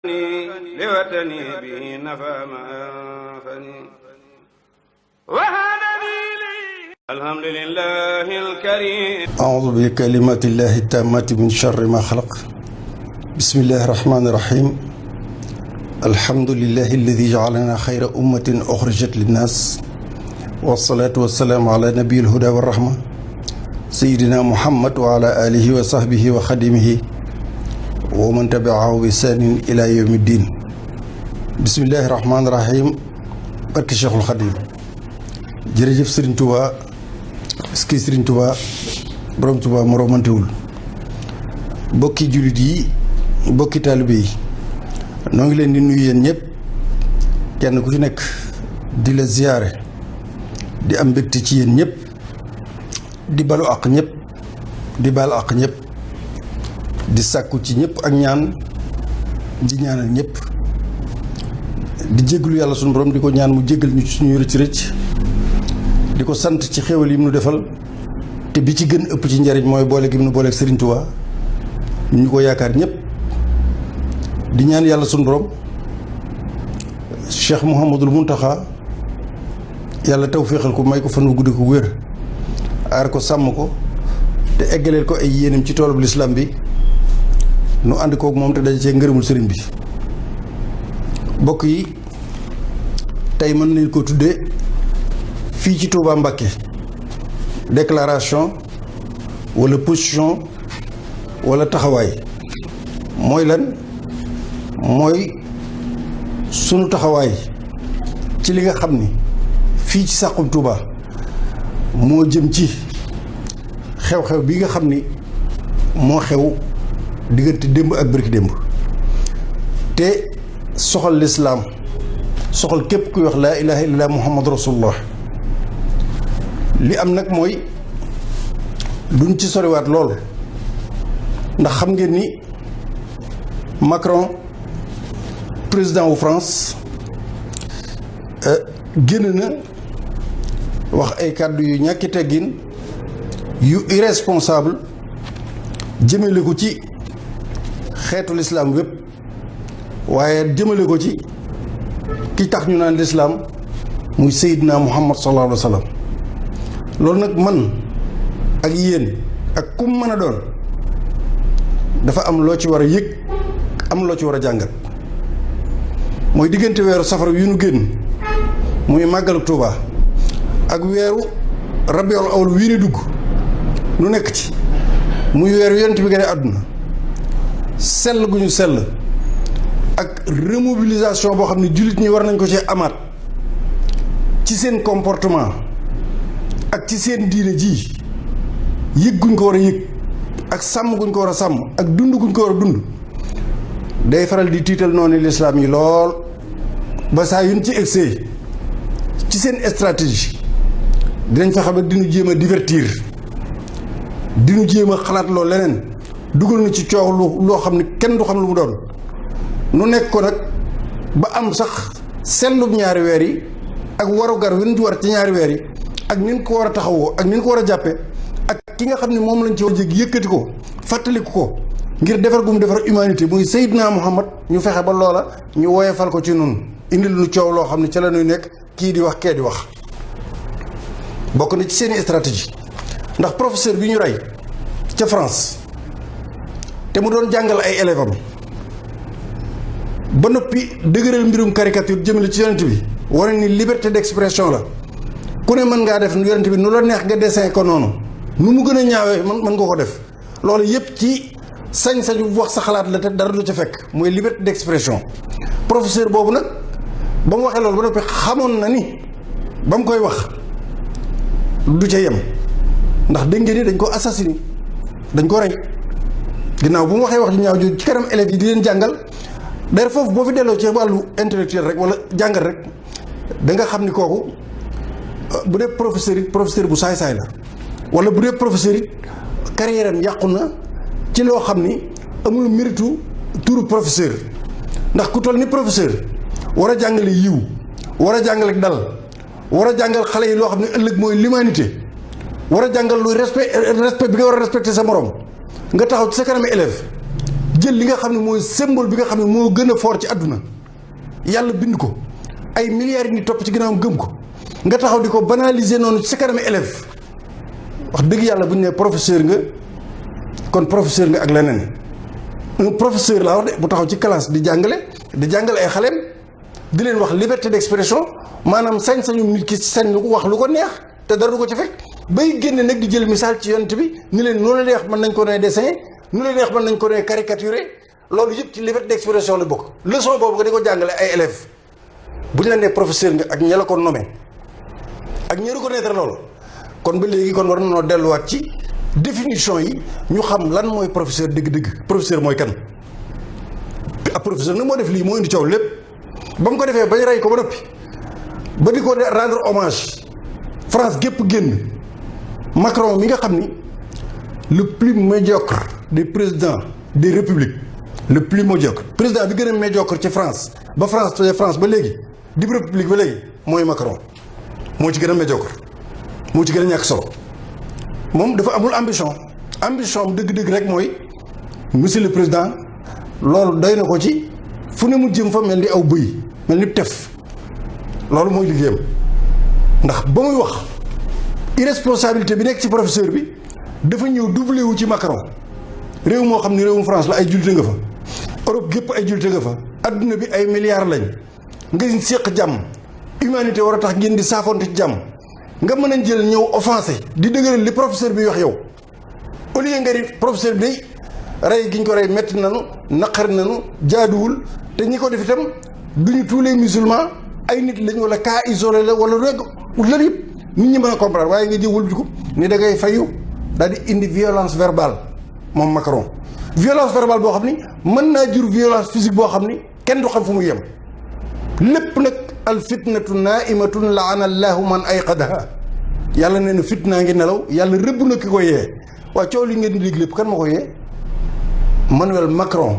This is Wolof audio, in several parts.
لوطني به نفى ما أنفني وهذا لي الحمد لله الكريم. أعوذ بكلمات الله التامة من شر ما خلق. بسم الله الرحمن الرحيم. الحمد لله الذي جعلنا خير أمة أخرجت للناس، والصلاة والسلام على نبي الهدى والرحمة سيدنا محمد وعلى آله وصحبه وخدمه ومن تبعه بإحسان إلى يوم الدين. بسم الله الرحمن الرحيم. barke Cheikhul Khadim. jërëjëf Serigne Touba, ski Serigne Touba, borom Touba moromantewul. bokki jullit yi, bokki taalibe yi, noo ngi leen di nuyu yéen ñëpp, kenn ku ci nekk di la ziyaare, di am mbégte ci yéen ñëpp, di balu àq ñëpp, di baal àq ñëpp, di sàkku ci ñëpp ak ñaan, di ñaanal ñëpp, di jéggalu yàlla sunu borom di ko ñaan mu jéggal ñu ci suñu rëcc rëcc, di ko sant ci xéwal yi mu nu defal, te bi ci gën ëpp ci njariñ mooy boole gi mu nu booleeg Serigne Touba ñu ko yaakaar ñëpp, di ñaan yàlla sunu borom Cheikh Mouhamadul Mountakha yàlla tawféexal ko, may ko fan wu guddi ko wér, aar ko sàmm ko te eggaleel ko ay yéenam ci toolub lislaam bi, nu ànd kook moom te daje cee ngërëmul sëriñ bi. mbokk yi, tey mën nañ ko tuddee fii ci Touba Mbacké déclaration wala position wala taxawaay. mooy lan? mooy sunu taxawaay ci li nga xam ni fii ci Saxum Touba moo jëm ci xew-xew bi nga xam ni moo xew diggante démb ak bërki démb, te soxal lislaam, soxal képp kuy wax laa ilaha illallah muhammad rasulullah. li am nag mooy duñ ci soriwaat lool, ndax xam ngeen ni Macron, président wu France, génn na wax ay kàddu yu ñàkki teggin yu irresponsable jëmale ko ci xeetu lislaam wépp, waaye jëmale ko ci ki tax ñu naan lislaam muy Seydina Muhammad sallallahu alayhi wa sallam. loolu nag man ak yéen ak kum mën a doon dafa am loo ci war a yëg, am loo ci war a jàngat. mooy diggante weeru safar yu nu génn muy màggalu Tuuba ak weeru rabiul awwal wii ni dugg nu nekk ci, muy weeru yonent bi gën a àdduna, sell gu ñu sell ak remobilisation boo xam ne jullit ñi war nañ ko ci amaat ci seen comportement ak ci seen diine ji, yëg guñ ko war a yëg ak sàmm guñ ko war a sàmm ak dund guñ ko war a dund, day faral di tiital noonu lislaam yi lool, ba saa yuñ ci egsee ci seen stratégie dinañ fa xam ne dinu jéem a divertir, dinu jéem a xalaat loolu leneen, dugal na ci coow loo xam ne kenn du xam lu mu doon. nu nekk ko nag ba am sax sellub ñaari weer yi ak warugar wi ñu war ci ñaari weer yi ak nin ko war a taxawoo ak nin ko war a jàppe ak ki nga xam ne moom lañ ci war a jég yëkkati ko, fàttaliku ko ngir defar gu mu defar humanité muy Seydina Muhammad, ñu fexe ba loola ñu woyefal ko ci nun, indil nu coow loo xam ne ca la ñuy nekk kii di wax kee di wax. bokk na ci seeni stratégie, ndax professeur bi ñu rey ca France te mu doon jàngal ay élèves am ba noppi dëgëral mbirum caricature jëmale ci yonent bi, wane ni liberté d'expression la, ku ne mën ngaa def yonent bi nu la neex nga dessin ko noonu, nu mu gën a ñaawee mën nga ko def. loolu yépp ci sañ-sañu wax sa xalaat la te dara du ca fekk, mooy liberté d'expression. professeur boobu nag ba mu waxee loolu ba noppi xamoon na ni ba mu koy wax du ca yem, ndax dégg ngeen ni dañ ko assassiné, dañ ko rey ginnaaw bu mu waxee wax ju ñaaw jooju ci kanam élèves yi di leen jàngal. d'ailleurs foofu boo fi delloo ci wàllu intellectuel rek wala jàngal rek da nga xam ni kooku bu dee professeur bu saay-saay la, wala bu dee professeur it carrière am yàqu na ci loo xam ni amul méritu turu professeur. ndax ku toll ni professeur war a jàngale yiw, war a jàngale dal, war a jàngal xale yi loo xam ne ëllëg mooy l'humanité, war a jàngal luy respect bi nga war a respecter sa morom, nga taxaw ci sa kanam élève jël li nga xam ne mooy symbole bi nga xam ne moo gën a fort ci àdduna yàlla bind ko ay milliards yi ni topp ci ginnaawam gëm ko nga taxaw di ko banaliser noonu ci sa kanami élève wax dëgg yàlla bu ñu nee professeur nga kon professeur nga ak leneen un professeur laa wax de bu taxaw ci classe di jàngale ay xaleem di leen wax liberté d'expression maanaam sañ-sañu nit ki sañ lu ko wax lu ko neex te dara du ko ci fekk bay génne nag di jël misaal ci yonent bi ni leen nu la neex mën nañ ko nee dessin nu la neex mën nañ ko nee caricaturer loolu yëpp ci liberté d'expression la bokk leçon boobu nga di ko jàngale ay élèves bu ñu la nee professeur nga ak ña la ko nommé ak ña reconnaître loolu kon ba léegi kon war nañoo delluwaat ci définition yi ñu xam lan mooy professeur dëgg-dëgg professeur mooy kan ab professeur nag moo def lii moo indi coow lépp ba mu ko defee bañ rey ko ba noppi ba di ko rendre hommage France gépp génn Macron mi nga xam ni le plus médiocre des présidents des républiques le plus médiocre président bi gën a médiocre ci France ba France ba léegi di république ba léegi mooy Macron moo ci gën a médiocre moo ci gën a ñàkk solo moom dafa amul ambition am dëgg-dëgg rek mooy monsieur le président loolu doy na ko ci fu ne mu jëm fa mel ni aw bëy mel ni tef loolu mooy liggéeyam ndax ba muy wax irresponsabilité bi nekk ci professeur bi dafa ñëw doublé wu ci Macron réew moo xam ne réewum France la ay jullite nga fa Europe gépp ay jullite nga fa adduna bi ay milliards lañ nga séq jàmm humanité war a tax ngeen di saafonte ci jàmm nga mën a jël ñëw offensé di dëgëral li professeur bi wax yow au lieu nga di professeur bi day rey gi ñu ko rey metti nanu naqari nanu jaaduwul te ñi ko def itam duñu tous les musulmans ay nit lañ wala cas isolé la wala rek loolu yëpp nit ñi mën a comprendre waaye nga jël wëlbatiku ni da ngay fayu daal di indi violence verbale moom Macron violence verbale boo xam ni mën naa jur violence physique boo xam ni kenn du xam fu mu yem lépp nag al fitnatu naimatun laana allahu man ayqadaha yàlla nee na fitnaa ngi nelaw yàlla rëbb na ki ko yee waaye coow li ngeen di dégg lépp kan moo ko yee Emmanuel Macron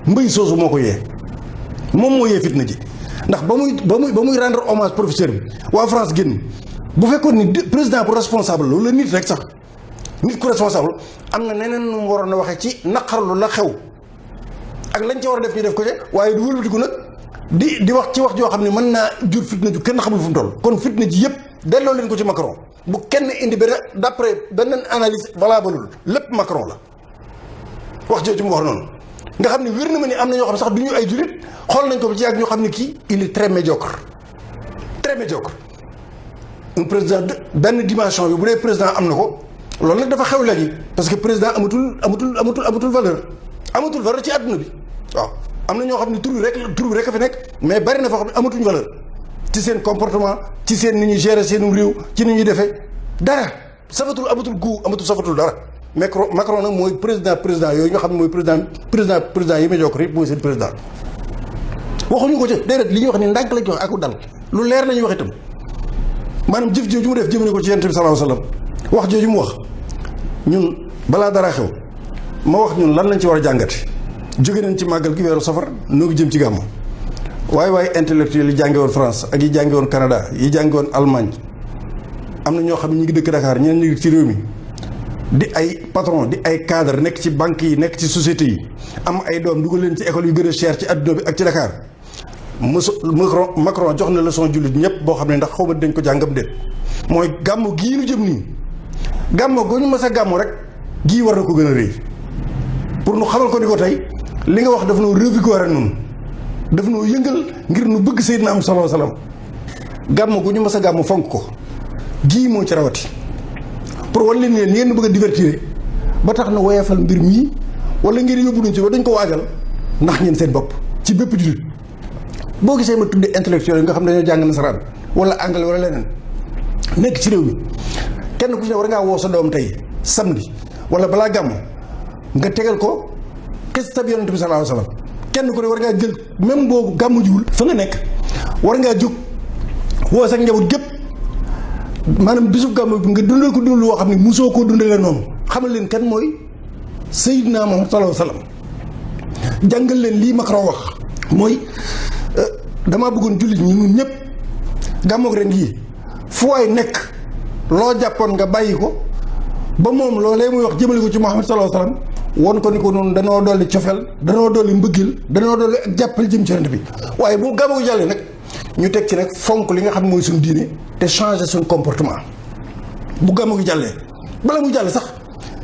mbëy soosu moo ko yee moom moo yee fitna ji ndax ba muy rendre hommage professeur bi waa France génn bu fekkoon ni président bu responsable loolu la nit rek sax nit ku responsable am na neneen nu mu waroon a waxee ci naqarlu la xew ak lañ ca war a def ñu def ko ca waaye du wëlbatiku nag di wax ci wax joo xam ne mën naa jur fitna ju kenn xamul fu mu toll kon fitna ji yëpp delloo leen ko ci Macron bu kenn indi benn d'après benn analyse valable lépp Macron la wax jooju mu wax noonu nga xam ne wér na ma ni am na ñoo xam sax du ñu ay jullit xool nañ ko ba ci yàgg ñoo xam ne kii il est très médiocre un président de benn dimension bi bu dee président am na ko loolu nag dafa xew léegi parce que président amatul valeur ci àdduna bi waaw am na ñoo xam ne tur bi rek a fi nekk mais bari na foo xam ne amatuñ valeur ci seen comportement ci seen ni ñuy gérer seen réew ci ni ñuy defee dara amatul goût safatul dara Macron nag mooy président yooyu nga xam ne mooy président yi médiocre yi mooy seen président waxuñu ko ci déedéet li ñuy wax ni ndànk lañ ci wax aku dal lu leer la ñuy wax itam maanaam jëf jooju mu def jëmale ko ci yonent bi sallallahu alayhi wasallam wax jooju mu wax ñun balaa dara xew ma wax ñun lan lañ ci war a jàngati jóge nañ ci màggal gi weeru safar noo ngi jëm ci gàmmu waaye intellectuel yi jànge woon France ak yi jànge woon Canada yi jànge woon Allemagne am na ñoo xam ne ñu ngi dëkk Dakar ñeneen ñu ngi ci réew mi di ay patron di ay cadre nekk ci banque yi nekk ci société yi am ay doom dugal leen ci école yu gën a cher ci adduna bi ak ci Dakar Macron jox na leçon jullit ñëpp boo xam ne ndax xaw ma dañ ko jàngam déet mooy gàmmu gii nu jëm nii gàmmu gu ñu mës a gàmmu rek gii war na ko gën a rëy pour nu xamal ko ni ko tey li nga wax daf noo revigorer noonu daf noo yëngal ngir nu bëgg Seydina am sallallahu alayhi wasallam gàmmu gu ñu mës a gàmmu fonk ko gii moo ci rawati pour wan leen ni ngeen bëgg a divertir ba tax na woyefal mbir mii wala ngeen yóbbu nuñ ci ba dañ ko waajal ndax ngeen seen bopp ci bépp jullit boo gisee ma tuddee intellectuel yi nga xam ne dañoo jàng nasaraan wala anglais wala leneen nekk ci réew mi kenn ku ci ne war ngaa woo sa doom tey samedi wala balaa gàmm nga tegal ko xista bi yonent bi sallallahu alayhi wasallam kenn ku ne war ngaa jël même boobu gàmmu jiwul fa nga nekk war ngaa jóg woo sa njaboot gépp maanaam bisu gàmmu bi nga dundal ko dundal woo xam ne musoo koo dundalee noonu xamal leen kan mooy Seydina Muhammad sallallahu alayhi wasallam jàngal leen lii Macron wax mooy damaa bëggoon jullit ñi ñun ñëpp gàmmoog ren yii fu waay nekk loo jàppoon nga bàyyi ko ba moom loolee muy wax jëmale ko ci Muhammad sallallahu alayhi wasallam won ko ni ko noonu danoo dolli cofeel danoo dolli mbëggeel danoo dolli ak jàppal jëm ci Yonent bi waaye bu gàmmu gi jàllee nag ñu teg ci nag fonk li nga xam mooy suñu diine te changer suñu comportement bu gàmmu gi jàllee bala mu jàll sax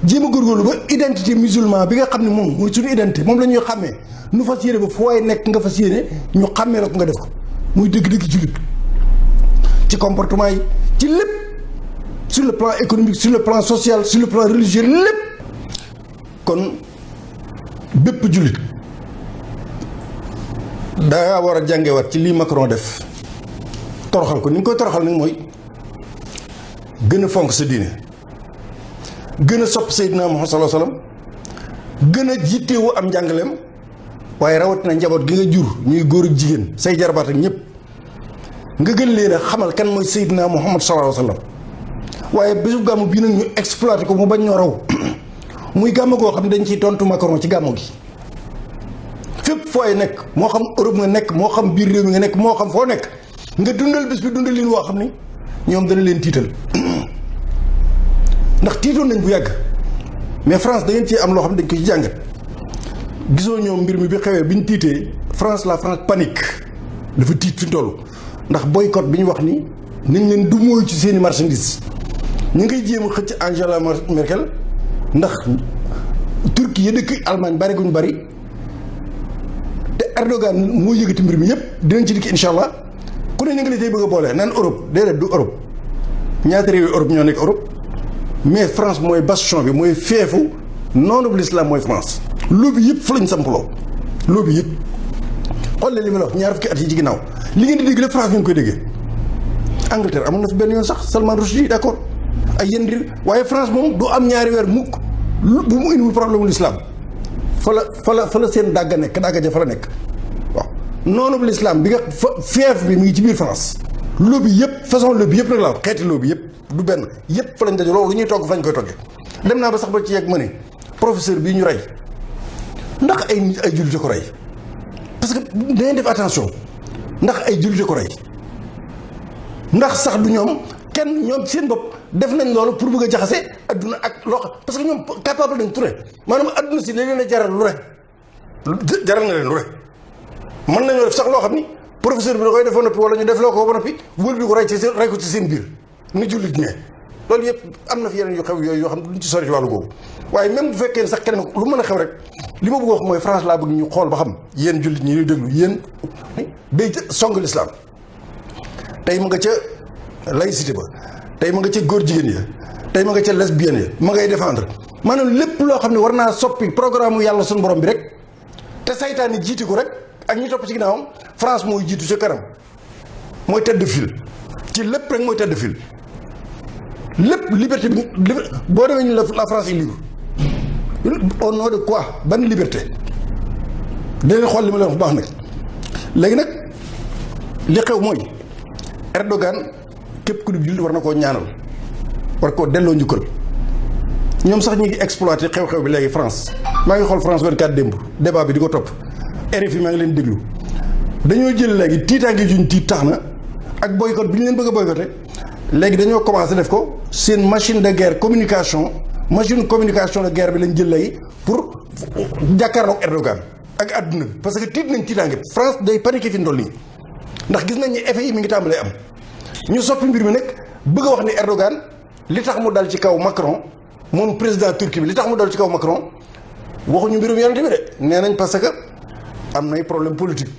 jéem a góorgóorlu ba identité musulman bi nga xam ne moom mooy suñu identité moom la ñuy xàmmee nu fas yéene ba fu waay nekk nga fas yéene ñu xàmmee la ko nga def ko muy dëgg-dëgg jullit ci comportement yi ci lépp sur le plan économique sur le plan social sur le plan religieux lépp kon bépp jullit daa war a jàngewaat ci lii Macron def toroxal ko ni nga koy toroxal nag mooy gën a fonk sa diine gën a sopp Seydina Muhammad sallallahu alayhi wasallam gën a jiitewu am njàngaleem waaye rawatina njaboot gi nga jur ñuy góor ak jigéen say jarbaat ak ñëpp nga gën leen a xamal kan mooy Seydina Muhammad sallallahu alayhi wasallam waaye bésu gàmmu bii nag ñu exploité ko mu bañ ñoo raw muy gàmmu goo xam ne dañ ciy tontu Macron ci gàmmu gi fépp fooy nekk moo xam Europe nga nekk moo xam biir réew mi nga nekk moo xam foo nekk nga dundal bés bi dundal leen woo xam ni ñoom dana leen tiital ndax tiitoon nañ bu yàgg mais France da ngeen ci am loo xam ne dañ ko ci jàngat gisoo ñoom mbir mi bi xewee bi ñu tiitee France panique dafa tiit fi toll ndax boycott bi ñu wax ni nañ leen du mooy ci seeni marchandise ñu ngay jéem a xëcc Angela Merkel ndax Turquie ya dëkk Allemagne bari guñ bari te Erdogan moo yëgati mbir mi yëpp dinañ ci dikk incha allah ku ne ñu ngi la tey bëgg a boole naan Europe déedéet du Europe ñaata réew Europe ñoo nekk Europe mais France mooy bastion bi mooy feefu noonu bu l'islam mooy France lobby yëpp fa lañ sampaloo lobby yëpp xool li ma la wax ñaar fukki at yi ci ginnaaw li ngeen di dégg lépp France ngeen koy déggee Angleterre amoon na fi benn yoon sax Salman Rushdie d'accord ay yenn réew waaye France moom du am ñaari weer mukk bu mu indiwul problème mu l'islam fa la seen dàgga nekk dàgga ja fa la nekk waaw noonu bu l'islam bi nga fa feef bi mu ngi ci biir France lobby yëpp façon lobby yëpp nag la xeeti lobby yëpp du benn yëpp fa lañ daje loolu lu ñuy togg fañ koy toggee dem naa ba sax ba ci yegg ma ne professeur bii ñu rey ndax ay nit ay jullit ko rey parce que dangeen def attention ndax ay jullit ko rey ndax sax du ñoom kenn ñoom seen bopp def nañ loolu pour bëgg a jaxase adduna ak loo xam parce que ñoom capable nañ ture maanaam adduna si dañ leen a jaral lu rek jaral nga leen lu rek mën nañoo def sax loo xam ni professeur bi da koy def ba noppi wala ñu def loo ko ba noppi wël bi ko rey ko ci seen biir ni jullit ñee loolu yëpp am na fi yeneen yu xew yooyu yoo xam ne duñ ci sori ci wàllu googu waaye même bu fekkee sax keneen lu mën a xew rek li ma bëgg wax mooy France laa bëgg ñu xool ba xam yéen jullit ñi ñuy déglu yéen bay song l'islam tey ma nga ca laïcité ba tey ma nga ca góor jigéen ya tey ma nga ca lesbienne ya ma ngay défendre maanaam lépp loo xam ne war naa soppi programme yàlla suñu borom bi rek te saytaan yi jiiti ko rek ak ñi topp ci ginnaawam France mooy jiitu ca kanam mooy tête de file ci lépp rek mooy tête de file lépp liberté bi boo demee ñu la France est libre au nom de quoi ban liberté dinañ xool li ma leen wax bu baax nag léegi nag li xew mooy Erdogan képp ku di jullit war na koo ñaanal war koo delloo njukkal ñoom sax ñu ngi exploité xew-xew bi léegi France maa ngi xool France 24 démb débat bi di ko topp RFI maa ngi leen déglu dañoo jël léegi tiitaange juñ tiit tax na ak boycott bi ñu leen bëgg a boycotté léegi dañoo commencé def ko seen machine de guerre communication de guerre bi lañ jël léegi pour jàkkaarloog Erdogan ak àdduna bi parce que tiit nañ tiitaange France day paniqué fi ndoll nii ndax gis nañ ni effet yi mi ngi tàmbalee am ñu soppi mbir mi nag bëgg a wax ni Erdogan li tax mu dal ci kaw Macron moom président Turquie bi li tax mu dal ci kaw Macron waxuñu mbirum yonent bi de nee nañ parce que am nay problème politique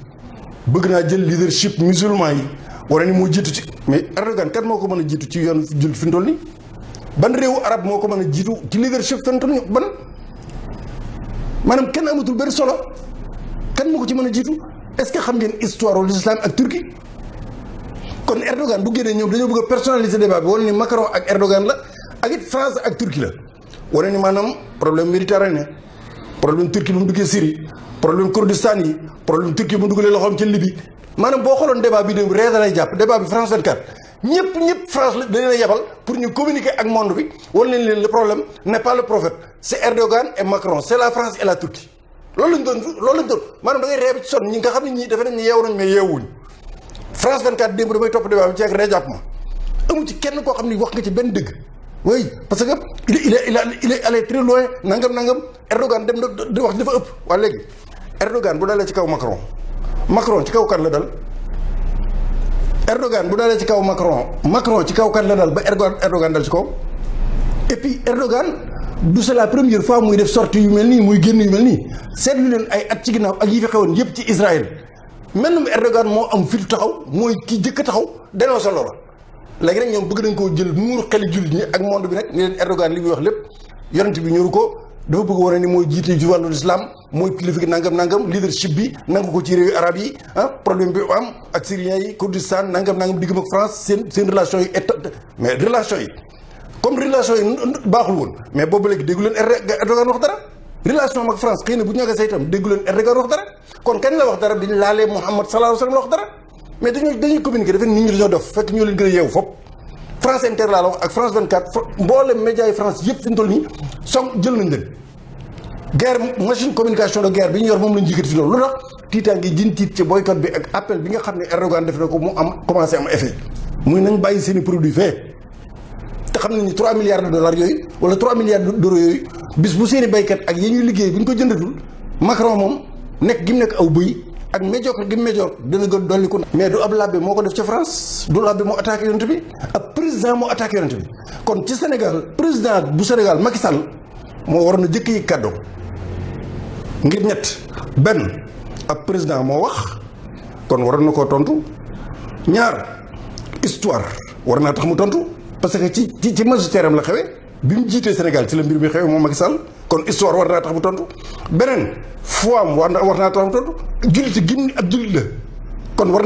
bëgg naa jël leadership musulman yi wala ni moo jiitu ci mais Erdogan kat moo ko mën a jiitu ci yoon jul fi mu toll nii ban réewu arab moo ko mën a jiitu ci leadership fi mu toll nii ban maanaam kenn amatul benn solo kan moo ko ci mën a jiitu est-ce que xam ngeen histoire wu l'islam ak Turquie kon Erdogan bu génnee ñoom dañoo bëgg a personnaliser débat bi wane ni Macron ak Erdogan la ak it France ak Turquie la wane ni maanaam problème méditerranéen problème Turquie bu mu duggee Syrie problème Kurdistan yi problème Turquie bu mu dugalee loxoom ci Libye maanaam boo xooloon débat bi démb ree da lay jàpp débat bi France 24 ñëpp France la dañ leen yebal pour ñu communiquer ak monde bi wan leen le problème n'est pas le prophète c'est Erdogan et Macron c'est la France et la Turquie loolu lañ doon maanaam da ngay ree bi ci sonn ñi nga xam ne ñii defe nañ ne yeewu nañ mais yeewuñ France 24 démb damay topp débat bi ci ak ree jàpp ma amu ci kenn koo xam ne wax nga ci benn dëgg oui parce que il est allé très loin nangam Erdogan dem na di wax dafa ëpp. waa léegi Erdogan bu dalee ci kaw Macron ci kaw kan la dal. Erdogan bu dalee ci kaw Macron ci kaw kan la dal ba Erdogan dal ci kaw. et puis Erdogan du c'est la première fois muy def sortie yu mel nii muy génn yu mel nii seetlu leen ay at ci ginnaaw ak yi fi xewoon yëpp ci Israël même Erdogan moo am fitu taxaw mooy ki jëkk taxaw dénoncé loola. léegi nag ñoom bëgg nañ koo jël muur xeli jullit ñi ak monde bi nag ni leen Erdogan li muy wax lépp yonent bi ñoru ko dafa bëgg wane ni mooy jiite ci wàllu islam mooy kilifa gi nangam leadership bi nangu ko ci réewi arab yi problème bi am ak syriens yi Kurdistan nangam diggam ak France seen relation yi mais relation yi comme relation yi baaxul woon mais boobu léegi déggu leen Erdogan wax dara relation am ak France xëy na bu ñàkk a say itam déggu leen Erdogan wax dara kon kañ la wax dara diñ laalee Muhammad sallallahu alayhi wa sallam la wax dara mais dañuy communiquer dafa nit ñi dañoo dof fekk ñoo leen gën a yeewu foofu France Inter laa la wax ak France 24 mboolem média yi France yëpp fi ñu toll nii jël nañ leen guerre machine communication de guerre bi ñu yor moom lañu jëkkati loolu lu tax tiitaa ngi jin tiit ci boycott bi ak appel bi nga xam ne Erdogan def na ko mu am commencé am effet muy nañ bàyyi seen i produit fee te xam nañ ni 3 milliards de dollars yooyu wala 3 milliards d'euros yooyu bis bu seen i béykat ak yi ñuy liggéey bu ñu ko jëndatul Macron moom nekk gi mu nekk aw bëy ak médiocre gi médiocre dina gën dolli ko. mais du ab labbe moo ko def ca France du labbe moo attaqué yonent bi ab président moo attaqué yonent bi kon ci Sénégal président bu Sénégal Macky Sall moo waroon a jëkk yi kàddu ngir ñett benn ab président moo wax kon waroon na koo tontu ñaar histoire war naa tax mu tontu parce que ci magistère am la xewe bi mu jiitee Sénégal ci la mbir mi xewe moom Macky Sall kon histoire war naa tax mu tontu beneen foi am war naa tax mu tontu jullit gin ak jullit la kon war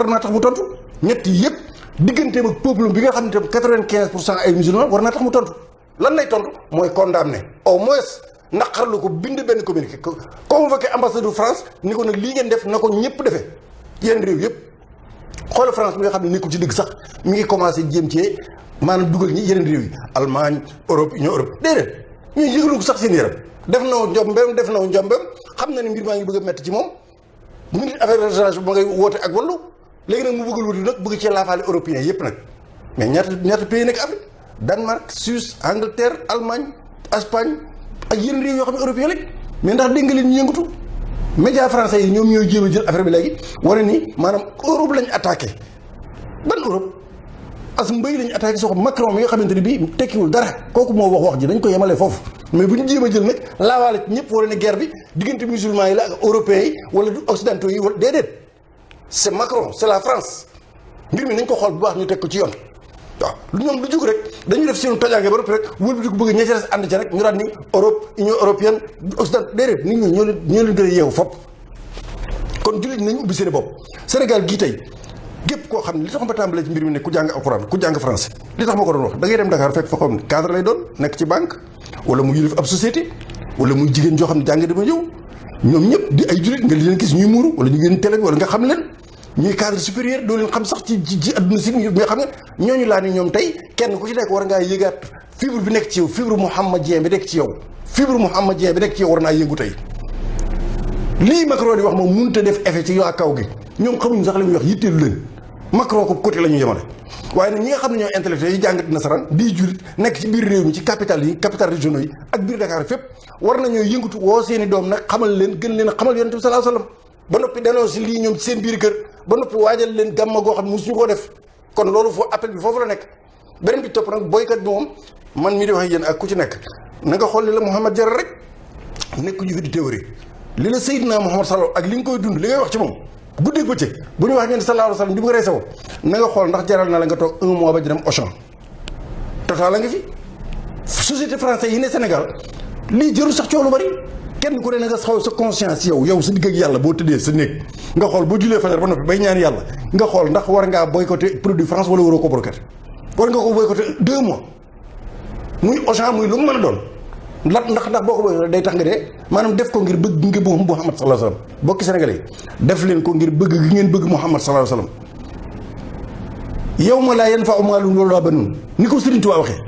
naa tax mu tontu ñett yi yëpp digganteem ak peuple bi nga xam ne tam 95% ay musulmans war naa tax mu tontu lan lay tontu mooy condamné au moins naqarlu ko bind benn communiqué convoqué ambassadeur France ni ko nag lii ngeen def na ko ñëpp defee yeneen réew yëpp xoolal France bi nga xam ne nekkul ci dëgg sax mi ngi commencé jéem ci maanaam dugal ñi yeneen réew yi Allemagne Europe Union Europe déedéet ñuy yëgalu ko sax seen yaram def na njombeem xam na ne mbir maa ngi bëgg a métti ci moom mu ngi affaire de ba ngay woote ak wallu léegi nag mu bëggal wuti nag bëgg cee laafaale européen yëpp nag mais ñaata pays nekk Afrique Danemark Suisse Angleterre Allemagne Espagne ak yeneen réew yoo xam ne européen lañ mais ndax dégg nga leen ñu yëngatu média français yi ñoom ñooy jéem a jël affaire bi léegi wane ni maanaam Europe lañ attaqué ban Europe as mbéy lañ attaqué soo ko Macron mi nga xamante ne bii tekkiwul dara kooku moo wax ji dañ ko yemale foofu mais bu ñu jéem a jël nag laawaale ci ñëpp wane ne guerre bi diggante musulmans yi la ak européens yi wala occidentaux yi wala déedéet c'est Macron c'est la France mbir mi nañ ko xool bu baax ñu teg ko ci yoon waaw lu ñoom lu jóg rek dañuy def seen tojaange ba rek wëlbati ko bëgg ña ca des ànd ca rek ñu daan ni Europe Union européenne Occident déedéet nit ñi ñoo leen gën a yeewu fopp kon jullit nañ ubbi seen bopp Sénégal gii tey gépp koo xam ne li tax ma tàmbalee ci mbir mi ne ku jàng alxuraan ku jàng français li tax ma ko doon wax da ngay dem Dakar fekk fa xam ne cadre lay doon nekk ci banque wala mu yilif ab société wala muy jigéen joo xam ne jàng dama ñëw ñoom ñëpp di ay jullit nga leen gis ñuy muuru wala ñu ngeen télé wala nga xam leen ñuy cadre supérieur doo leen xam sax ci adduna si mais xam nga ñooñu laa ni ñoom tey kenn ku ci nekk war ngaa yëgaat fibre bi nekk ci yow fibre mouhamadien bi nekk ci yow war naa yëngu tey lii Macron di wax moom mënut a def effet ci yoo ak kaw gi ñoom xamuñu sax li muy wax yitteelu leen Macron ko côté la ñu yemale waaye nag ñi nga xam ne ñoo intellectuels yi jàngat nasaraan di jullit nekk ci biir réew mi ci capital régionaux yi ak biir Dakar fépp war nañoo yëngatu woo seeni doom nag xamal leen gën leen a xamal yonent bi sallallahu alayhi wasallam ba noppi dénoncé lii ñoom ci seen biir kër ba noppi waajal leen gàmma goo xam ne mosuñu koo def kon loolu appel bi foofu la nekk beneen bi topp nag boycott bi moom man mii di wax yéen ak ku ci nekk na nga xool li la Mouhamed jaral rek nekk ñu fi di théorie li la Seydina Mouhamed sallallahu ak li nga koy dund li ngay wax ci moom guddeeg bëccëg bu ñu wax ngeen sallallahu alayhi wasallam di bëgg a rey sa bopp na nga xool ndax jaral na la nga toog 1 mois ba di dem Auchan Total la nga fi société français yi ne Sénégal lii jëru sax coow lu bari kenn ku ne na nga xaw sa conscience yow sa digg ak yàlla boo tëddee sa néeg nga xool boo julee fajar ba noppi bay ñaan yàlla nga xool ndax war ngaa boycotter produit France wala waroo ko boycotter war nga ko boycotter 2 mois muy Auchan muy lu mu mën a doon ndax boo ko boycotter day tax nga dee maanaam def ko ngir bëgg nga Muhammad sallallahu alayhi wasallam bokki Sénégalais yi def leen ko ngir bëgg gi ngeen bëgg Muhammad sallallahu alayhi wasallam yawma laa yanfa'u maalun wala banuun ni ko Serigne Touba waxee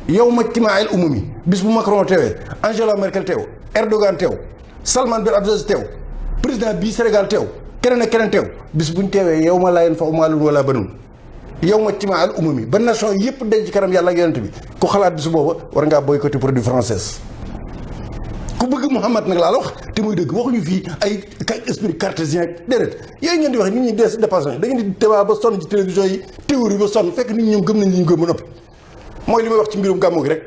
yawma ijtimaa'il umami bis bu Macron teewee Angela Merkel teew Erdogan teew Salman bin Abdelaziz teew président bii Sénégal teew keneen ak keneen teew bis buñ teewee yawma laa yanfa'u maalun wala banuun yawma ijtimaa al umami ba nation yëpp denc ci kanam yàlla ak yonent bi ku xalaat bi su booba war ngaa boycotter produit français ku bëgg Mouhamad nag laa la wax te muy dëgg waxuñu fii ay esprit cartésien déedéet yooyu ngeen di wax nit ñi dépassé da ngeen di débat ba sonn ci télévision yi théorie ba sonn fekk nit ñi ñoom gëm nañ li ñu gëm ba noppi mooy li may wax ci mbirum gàmmu gi rek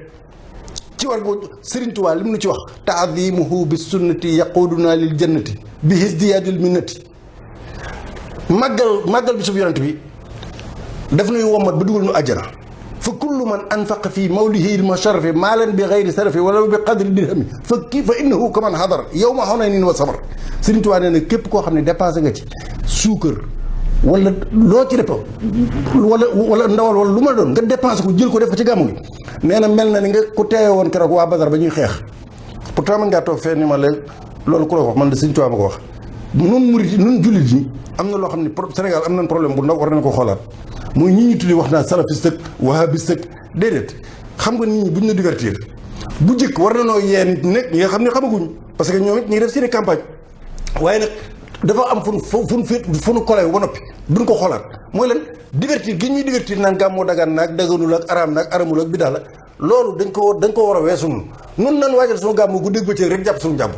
ci war boo Serigne Touba li mu nu ci wax taadimuhu bi sunnati yaquduna lil jannati bi hisdiyadil minnati màggal bi sub yonent bi daf nuy wommat ba dugal nu àjjana fa kullu man anfaqa fi mawlihi al-musharrafi maalan bi ghayri sarfi wala bi qadri dirhami fa innahu kaman hadar yawma hunaynin wa sabar Serigne Touba nee na képp koo xam ne dépassé nga ci suukar wala loo ci def wala ndawal wala lu ma doon nga dépensé ko jël ko def ko ci gàmmu gi nee na mel na ni nga ku teewe woon keroog waa Badar ba ñuy xeex pourtant man ngaa toog fee ni ma léegi loolu ku la wax man de Serigne Touba ma ko wax nun murit nun jullit ñi am na loo xam ne Sénégal am nañ problème bu ndaw war nañ ko xoolaat mooy ñi ñu tuddi wax naa salafiste ak wahabiste ak déedéet xam nga nit ñi buñ na divertir bu jëkk war na noo yeen nekk ñi nga xam ne xamaguñ parce que ñoom it ñi ngi def seen campagne waaye nag dafa am fu nu kolé ba noppi duñ ko xoolaat mooy lan divertir gi ñuy divertir naan gàmmoo dagaan naag daganul ak araam naag aramul ak bidaa la loolu dañ ko war a weesu nun nan waajal suñu gàmmu gu dégg bëccëg rek jàpp suñu jàmm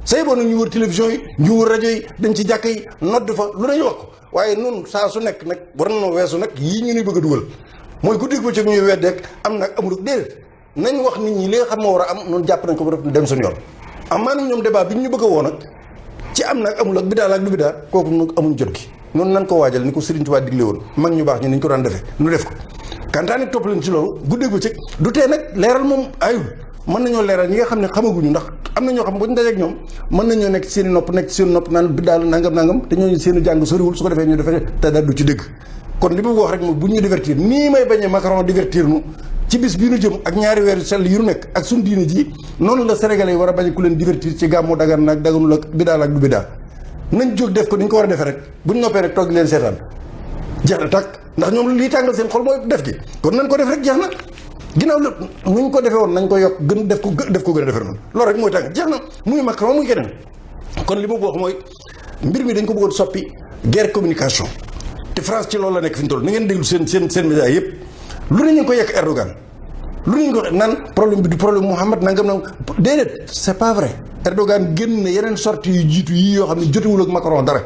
say boo nag ñu wër télévision yi ñu wër rajo yi dem ci jàkk yi nodd fa lu nañu wax ko waaye nun saa su nekk nag war nañoo weesu nag yii ñu ni bëgg a dugal mooy ku dégg bëccëg ñuy weddeek am nag amul déedéet nañ wax nit ñi li nga xam moo war a am noonu jàpp nañ ko ba dem suñu yoon am maanaam ñoom débat bi ñu bëgg a woo nag ci am nag amul ak bidaa la ak du bidaa kooku nag amuñ jot gi noonu nan ko waajal ni ko Serigne Touba digle woon mag ñu baax ñu ni ñu ko daan defee nu def ko kantaa nag topp leen ci loolu guddeeg bëccëg du tee nag leeral moom ayul mën nañoo leeral ñi nga xam ne xamaguñu ndax am na ñoo xam bu ñu dajeek ñoom mën nañoo nekk ci seen i nopp nekk ci seen nopp naan bidaa la nangam te ñooñu seen i jàng soriwul su ko defee ñu defee te daal du ci dëgg kon li ma wax rek mooy bu ñu divertir nii may bañee Macron divertir nu ci bis bii nu jëm ak ñaari weeru sell yu nu nekk ak suñu diine ji noonu la Sénégalais yi war a bañ ku leen divertir ci gàmmu dagan nag daganul ak bidaa la ak du bidaa nañ jóg def ko ni ñu ko war a defee rek buñ noppee rek toog leen seetaan jeex na tàkk ndax ñoom lii tàngal seen xol mooy def gi kon nañ ko def rek jeex na ginnaaw lépp nuñ ko defee woon nañ ko yokk gën def ko gën a defee noonu loolu rek mooy tànk jeex na muy Macron muy keneen kon li ma wax mooy mbir mi dañ ko bëggoon soppi guerre communication te France ci loolu la nekk fi ñu toll na ngeen déglu seen médias yëpp lu ne ñu ko yekk Erdogan lu ne ñu ko naan problème bi du problème Mouhamad nangam nag déedéet c'est pas vrai Erdogan génn na yeneen sorties yu jiitu yii yoo xam ne jotewul ak Macron dara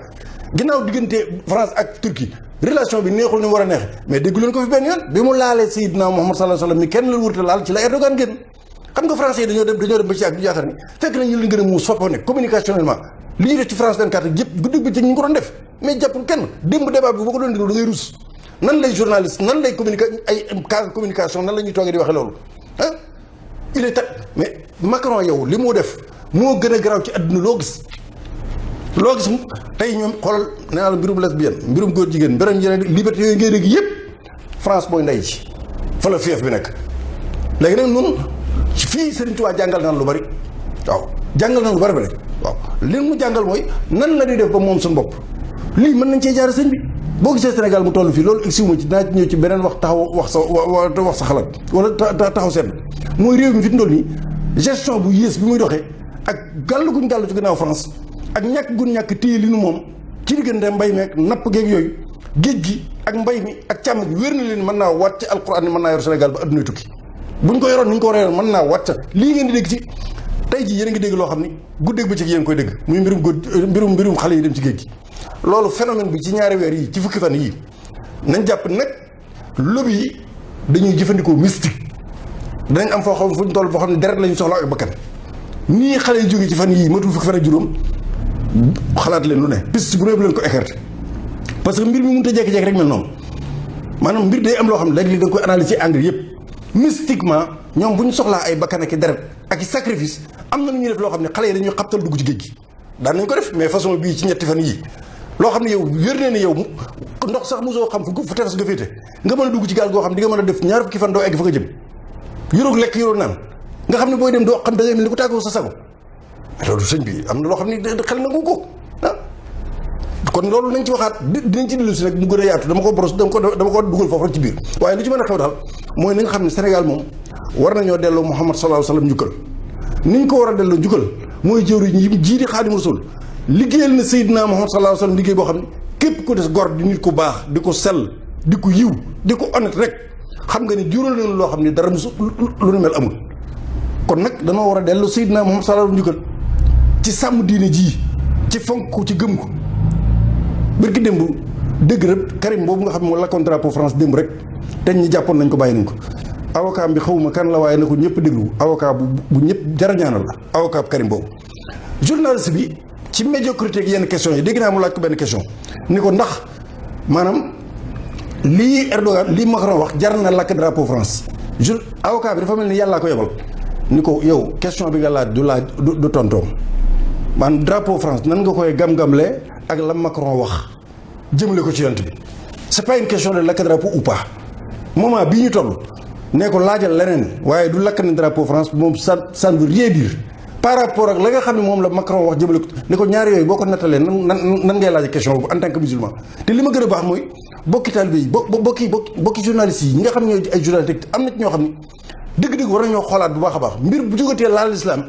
ginnaaw diggante France ak Turquie relation bi neexul ni mu war a neexe mais déggu leen ko fi benn yoon bi mu laalee Seydina Muhammad sallallahu alayhi wasallam mi kenn la wurta laal ci la Erdogan génn xam nga français yi dañoo dem ba ci ak du yaakaar ni fekk nañ ñu leen gën a muus foppa nekk communicationnellement li ñuy def ci France 24 yëpp guddi bëccëg ñu ngi ko doon def mais jàppul kenn démb débat bi boo ko doon déglu da ngay rus nan lay journaliste nan lay communication nan la ñuy toogee di waxe loolu ah il est mais Macron yow li mu def moo gën a garaaw ci àdduna loo gis tey ñoom xoolal nee naa la mbirum lesbienne mbirum góor jigéen mbirum yeneen liberté yooyu ngay dégg yëpp France mooy ndey ci fa la fief bi nekk léegi nag noonu fii Serigne Touba jàngal naan lu bari waaw jàngal naan lu bari ba rek waaw li mu jàngal mooy nan la ñuy def ba moom suñu bopp lii mën nañ cee jaare sëñ bi boo gisee Sénégal mu toll fii loolu egsiwuma ci dinaa ñëw ci beneen wax taxaw wax sa xalaat wala taxaw seetlu mooy réew mi fi mu toll nii gestion bu yées bi muy doxee ak gàll guñ gàll ci gannaaw France ak ñàkk gun ñàkk téye li nu moom ci diggante mbay meek napp geeg yooyu géej gi ak mbay mi ak càmm gi wér na leen mën naa wàcc alquran ni mën naa yor Sénégal ba addunay tukki buñ ko yoroon ni ñu ko war a yoroon mën naa wàcc lii ngeen di dégg ci tey jii yéen a ngi dégg loo xam ni guddeeg bëccëg yéen koy dégg muy mbirum xale yi dem ci géej gi loolu phénomène bi ci ñaari weer yi ci fukki fan yii nañ jàpp nag lobby yi dañuy jëfandikoo mystique danañ am foo xam fu ñu toll foo xam ne deret lañu soxla ak bakkan nii xale yi jógee ci fan yii matul fukki fan ak juróom xalaat leen lu ne piste bu réew leen ko écarté parce que mbir mi mënut a jékki-jékki rek mel noonu maanaam mbir day am loo xam ne léegi da nga koy analyser ci angle yëpp mystiquement ñoom bu ñu soxlaa ay bakkan ak i deret ak i sacrifice am na lu ñuy def loo xam ne xale yi dañuy xabtal dugg ci géej gi daan nañ ko def mais façon bii ci ñetti fan yii loo xam ne yow wér nee ne yow ndox sax mosoo xam fu tefes nga féete nga mën a dugg ci gaal goo xam ne di nga mën a def ñaar fukki fan doo egg fa nga jëm yuróog lekk yuróog naan nga xam ne booy dem doo xam da ngay mel ni ko tàggoo sa sago loolu sëñ bi am na loo xam ne xel nangu ko ah kon loolu nañ ci waxaat dinañ ci dellu si nag mu gën a yaatu dama ko dugal foofu rek ci biir waaye lu ci mën a xew daal mooy nañ xam ne Sénégal moom war nañoo delloo Muhammad sallallahu alayhi wasallam njukkal niñ ko war a delloo njukkal mooy jëwriñ yi jii di Xaadimu Rasuul liggéeyal na Seydina Muhammad sallallahu alayhi wasallam liggéey boo xam ne képp ku des gor di nit ku baax di ko sell di ko yiw di ko honnête rek xam nga ni jural nañu loo xam ne dara musu lu nu mel amul. kon nag danoo war a dellu Seydina Muhammad sallallahu alayhi wa sallam njukkal ci sàmm diine jii ci fonk ko ci gëm ko. bërki démb dëgg rek Karim boobu nga xam ne moo lakkoon drapeau France démb rek te ñi jàppoon nañ ko bàyyi nañ ko avocat bi xawuma kan la waaye na ko ñëpp déglu avocat bu ñëpp jarañaanal la avocat Karim boobu. journaliste bi ci médiocrité ak yenn questions yi dégg naa mu laaj ko benn question ni ko ndax maanaam lii Erdogan lii Macron wax jar na lakk drapeau France avocat bi dafa mel ni yàllaa ko yebal ni ko yow question bi nga laaj du tontoom man drapeau France nan nga koy gam-gamle ak la Macron wax jëmale ko ci yonent bi c'est pas une question de lakk drapeau ou pas moment bii ñu toll ne ko laajal leneen waaye du lakk ne drapeau France moom ça ne veut rien dire par rapport ak la nga xam ne moom la Macron wax jëmale ko ne ko ñaari yooyu boo ko nattalee nan ngay laaj question boobu en tant que musulman te li ma gën a baax mooy bokki taalibe yi bokki journalistes yi ñi nga xam ne ñooy ay journalistes am na ci ñoo xam ne dëgg-dëgg war nañoo xoolaat bu baax a baax mbir bu jógatee laal l'islam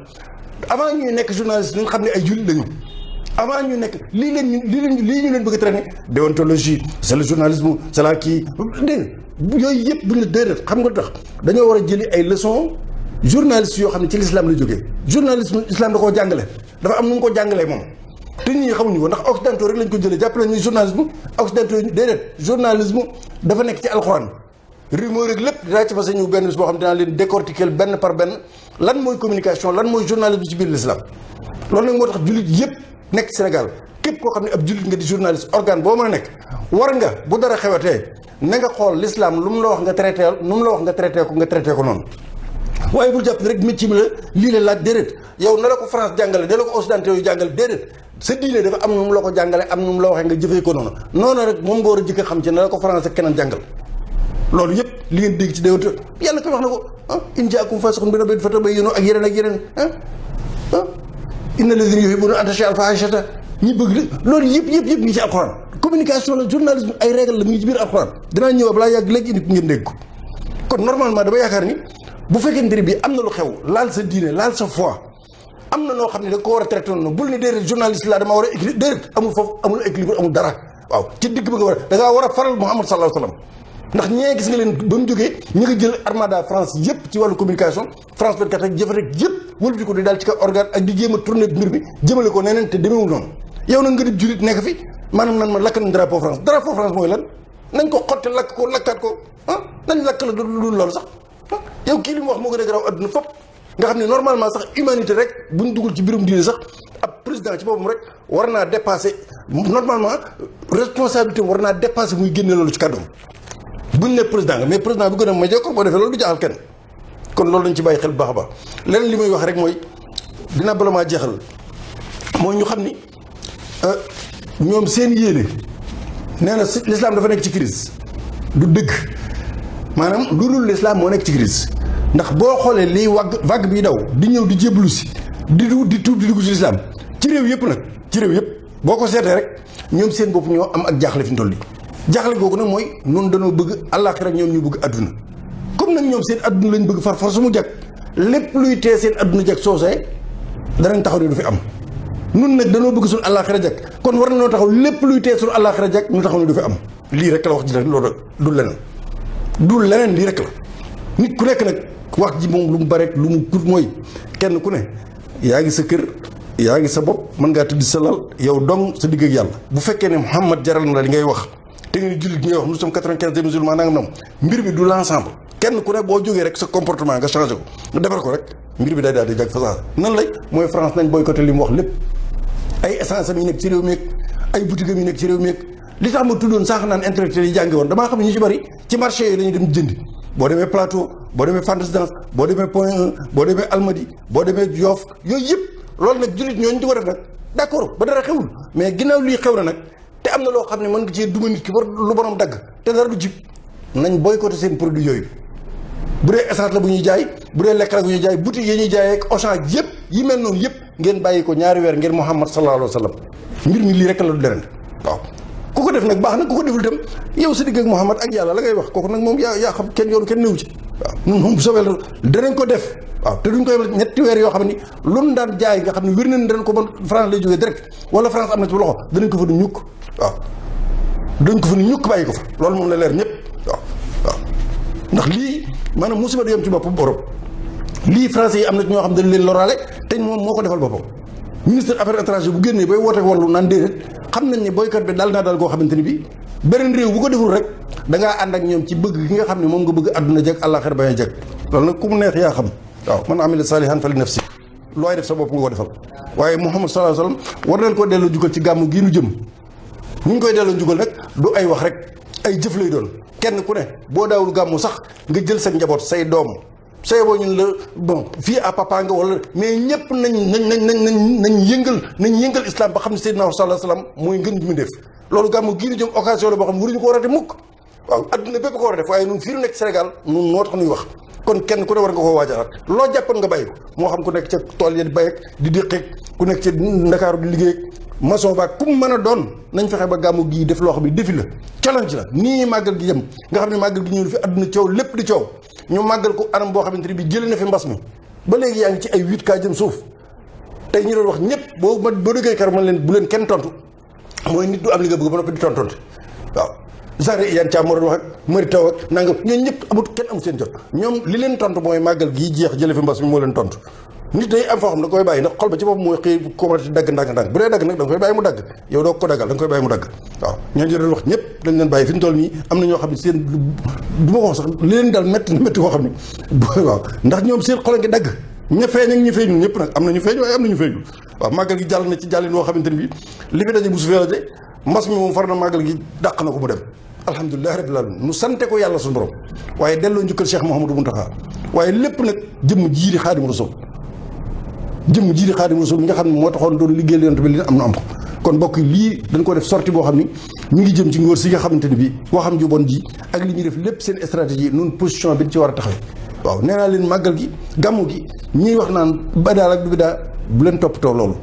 avant ñuy nekk journaliste ñu xam ne ay jullit lañu avant ñu nekk lii ñu leen bëgg a traîner déontologie c'est le journalisme c'est la kii dégg yooyu yëpp bu ñu la déedéet xam nga tax dañoo war a jëli ay leçons journalistes yoo xam ne ci l'islam la jógee journalisme islam da koo jàngale dafa am nu mu ko jàngalee moom te nit ñi xamuñu ko ndax occidentaux rek lañ ko jëlee jàppale ñuy journalisme occidentaux yi déedéet journalisme dafa nekk ci alxuraan rumeur rek lépp dinaa ci fas ñëw benn bis boo xam ne dinaa leen décortiquer benn par benn lan mooy communication lan mooy journalisme ci biir l'islam loolu nag moo tax jullit yëpp nekk Sénégal képp koo xam ne ab jullit nga di journaliste organe boo mën a nekk war nga bu dara xewatee na nga xool l'islam lu mu la wax nga traité nu mu la wax nga traité ko noonu waaye bul jàpp ne rek métier mi la lii la laaj déedéet yow na la ko France jàngale da la ko occidentaux yu jàngale déedéet sa diine dafa am nu mu la ko jàngale am nu mu la waxee nga jëfee ko noonu noonu rek moom nga war a jëkk a xam ci na la ko France ak keneen jàngal loolu yëpp li ngeen dégg ci déwénte yàlla ko wax na ko in jaakum fasiqun bi naba'in fatabayyanu ak yeneen inna alladhina yuhibbuna an tashia al-fahishata ñi bëgg loolu yëpp ngi ci alxuraan communication la journalisme ay règle la mu ngi ci biir alxuraan dinaa ñëw balaa yàgg léegi indi ngeen dégg ko kon normalement dama yaakaar ni bu fekkente ne bii am na lu xew laal sa diine laal sa foi am na noo xam ne da ko war a traité noonu bul ni déedéet journaliste la dama war a équilibre déedéet amul foofu amul équilibre amul dara waaw ci digg ba nga war a da ngaa war a faral Muhammad sallallahu alayhi wa sallam ndax ñee gis nga leen ba mu jógee ñi nga jël armada France yëpp ci wàllu communication France 24 ak jëf rek yëpp wëlbati ko di daal ci kaw organe ak di jéem a tourner mbir bi jëmale ko neneen te demeewul noonu yow nag nga di jullit nekk fi maanaam nan ma lakk nañ drapeau France mooy lan nañ ko xotte lakk ko lakkaat ko nañ lakk la du loolu sax yow kii li mu wax moo gën a garaaw adduna fopp nga xam ne normalement sax humanité rek buñ dugul ci biirum diine sax ab président ci boppam rek war naa dépasser normalement responsabilité war naa dépasser muy génne loolu ci kàddoom buñ ne président nga mais président bi gën a médiocre boo defee loolu du jaaxal kenn kon loolu dañ ci bàyyi xel bu baax a baax leneen li may wax rek mooy dina bala maa jeexal mooy ñu xam ni ñoom seen yéene nee na l'islam dafa nekk ci crise du dëgg maanaam lu dul l'islam moo nekk ci crise ndax boo xoolee liy vague bi daw di ñëw di jébbalu si di tuub di dugg ci l'islam ci réew yëpp nag ci réew yëpp boo ko seetee rek ñoom seen bopp ñoo am ak jaaxle fi mu toll nii jaaxle googu nag mooy noonu dañoo bëgg àllaaxira ñoom ñu bëgg adduna comme nag ñoom seen adduna lañ bëgg far force mu jag lépp luy tee seen adduna jag soosee danañ taxaw ne du fi am nun nag dañoo bëgg suñu àllaaxira jag kon war nañoo taxaw lépp luy tee suñu àllaaxira jag ñu taxaw ne du fi am lii rek la wax ji rek loolu du leneen lii rek la nit ku nekk nag wax ji moom lu mu bare lu mu kut mooy kenn ku ne yaa ngi sa kër yaa ngi sa bopp mën ngaa tëdd sa lal yow dong sa digg ak yàlla bu fekkee ne Muhammad jaral na la li ngay wax te nga ni jullit ngay wax nous sommes 95 des musulmans nangam nam mbir bi du l'ensemble kenn ku ne boo jógee rek sa comportement nga changé ko nga defar ko rek mbir bi day daal di jag façon nan lay mooy France nañ boycotté li mu wax lépp ay essence am yi nekk ci réew mi ay boutique am yi nekk ci réew mi li tax ma tuddoon sànq naan intellectuels yi jàngi woon damaa xam ne ñu ci bari ci marché yooyu la ñuy dem jëndi boo demee Plateau boo demee Fann Résidence boo demee Point 1 boo demee Almadies boo demee Yoff yooyu yëpp loolu nag jullit ñooñu di ko def nag d'accord ba dara xewul mais ginnaaw lii xew na nag te am na loo xam ne mën nga cee duma nit ki war lu borom dagg te dara du jib nañ boycotté seen produit yooyu bu dee essence la bu ñuy jaay bu dee lekk la bu ñuy jaay boutique yi ñuy jaayee ak Auchan yëpp yi mel noonu yëpp ngeen bàyyi ko ñaari weer ngeen Muhammad sallallahu alayhi wa sallam mbir mi lii rek la du leneen waaw ku ko def nag baax na ku ko deful itam yow sa digg ak Muhammad ak yàlla la ngay wax kooku nag moom yaa xam kenn yoonu kenn néew ci waaw ñun moom bu soobee la danañ ko def waaw te duñ koy ñetti weer yoo xam ni lu mu daan jaay nga xam ne wér nañ danañ ko mën France lay jógee direct wala France am na ci loxo danañ ko fa du ñukk waaw dañ ko fa ni ñukk bàyyi ko fa loolu moom la leer ñëpp waaw ndax lii maanaam musiba du yem ci boppam Europe lii français yi am na ñoo xam dañ leen loraale te moom moo ko defal boppam ministre affaires étrangères bu génnee bay woote wallu naan déedéet xam nañ ne boycott bi dal naa dal goo xamante ni bii beneen réew bu ko deful rek da ngaa ànd ak ñoom ci bëgg gi nga xam ne moom nga bëgg àdduna jeg àllaaxira bañ a jeg loolu nag ku mu neex yaa xam waaw man amila saalihan fali nafsi looy def sa bopp nga ko defal waaye Muhammad sallallahu alayhi wasallam war nañ koo delloo jugal ci gàmmu gii nu jëm ñu ngi koy delloo jugal nag du ay wax rek ay jëf lay doon kenn ku ne boo daawul gàmmu sax nga jël sa njaboot say doom say boo ñun la bon fii à papa nga wala mais ñëpp nañ yëngal islam ba xam ne Seydina sallallahu alayhi wasallam mooy ngën gi mu def loolu gàmmu gii nu jëm occasion la boo xam ne waruñu ko war a def mukk waaw adduna bépp ko war a def waaye ñun fii nu nekk Sénégal ñun noo tax ñuy wax kon kenn ku ne war nga koo waajalaat loo jàppoon nga bàyyi ko moo xam ku nekk ca tool ya di bay ak di déqeeg ku nekk ca Ndakaaru di liggéey maçon baag ku mu mën a doon nañ fexe ba gàmmu gii def loo xam ne défi la challenge la nii màggal gi jëm nga xam ne màggal gi ñëw fi adduna coow lépp di coow ñu màggal ko anam boo xamante ni bi jëlee na fi mbas mi ba léegi yaa ngi ci ay 8 cas jëm suuf tey ñu doon wax ñëpp boo déggee kar man leen bu leen kenn tontu mooy nit du am li nga bëgg ba noppi di tontonte waaw genre yan caam moo doon wax ak mari taw ak nangam ñooñu ñëpp kenn amul seen jot ñoom li leen tontu mooy màggal gii jeex jële fi mbas mi moo leen tontu nit day am foo xam da koy bàyyi ndax xol ba ci bopp mooy xëy commencé dagg ndànk bu dee dagg nag da nga koy bàyyi mu dagg yow doo ko daggal da nga koy bàyyi mu dagg waaw ñooñu doon wax ñëpp dañ leen bàyyi fi ñu toll nii am na ñoo xam ne seen du ma ko wax sax li leen dal métti koo xam ne waaw ndax ñoom seen xol a ngi dagg ña feeñ ak ñi feeñul ñëpp nag am na ñu feeñ waaye am na ñu feeñul waaw màggal gi jàll na ci jàllin woo xamante ne bi li fi daje bu su fee de mbas mi moom far na màggal gi dàq na ko mu dem alhamdulilah rabbil alamin nu sante ko yàlla suñu borom waaye delloo njukkal Cheikh Mouhamadou Mountakha waaye lépp nag jëmm jiiri Xaadimu Rasuul mi nga xam ne moo taxoon doon liggéeyal yonent bi li am na am ko kon mbokk yi lii dañ ko def sortie boo xam ni ñu ngi jëm ci ngóor si nga xamante ni bi waxam ju bon ji ak li ñuy def lépp seen stratégie nun position bi ñu ci war a taxawee waaw nee naa leen màggal gi gàmmu gi ñiy wax naan badaal ak du bidaa bu leen toppatoo loolu